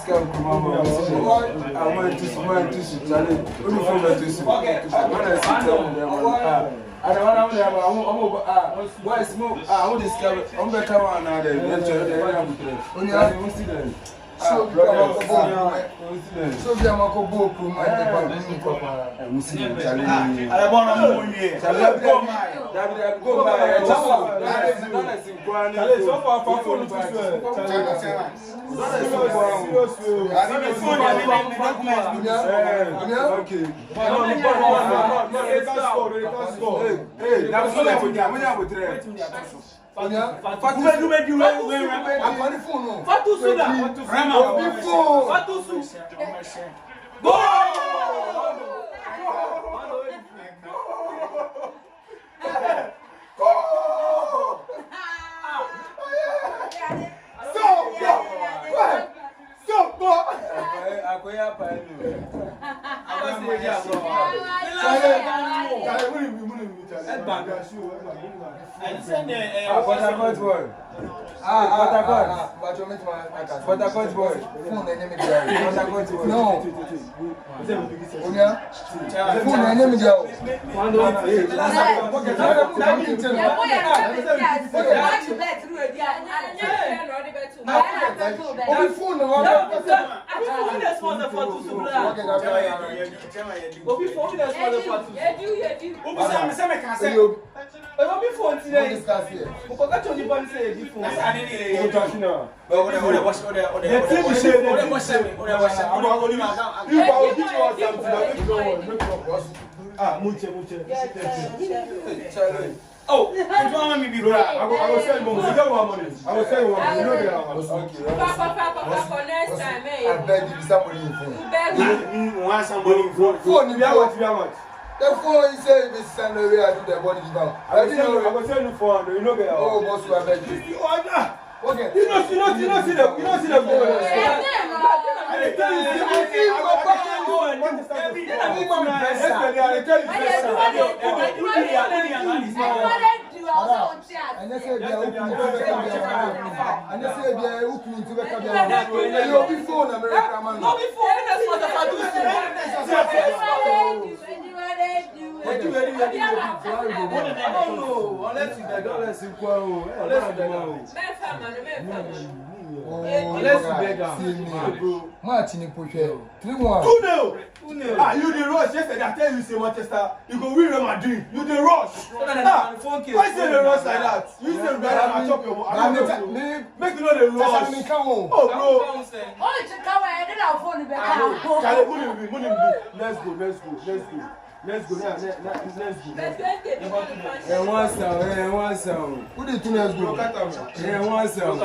scam from Mama. I went to Charlie. Only for me to see. When I sit down there, I don't want to have why smoke? I want to discover. I'm better one now. Then only I don't see them. So we are going to go to my Muslim Charlie. I want to move here. Charlie, go my. So far, phone to oh, you don't want me to be right. I will sell you money. You don't want money. I will sell you money. You know they are. Papa, next time, eh? I beg you somebody in phone. You want somebody in phone? Phone, you have what? The phone is saying this Sunday I do the body give out. I will sell you 400. You know they are. Oh, boss, you are begging. Okay. You don't see the phone. You the rush yesterday. I tell you, say Manchester, you go win Real Madrid. You the rush. Why say the rush like that? You say I chop your make you know the rush. Oh, bro. Let's go now. And one sound. Who did you let's go? And one sound.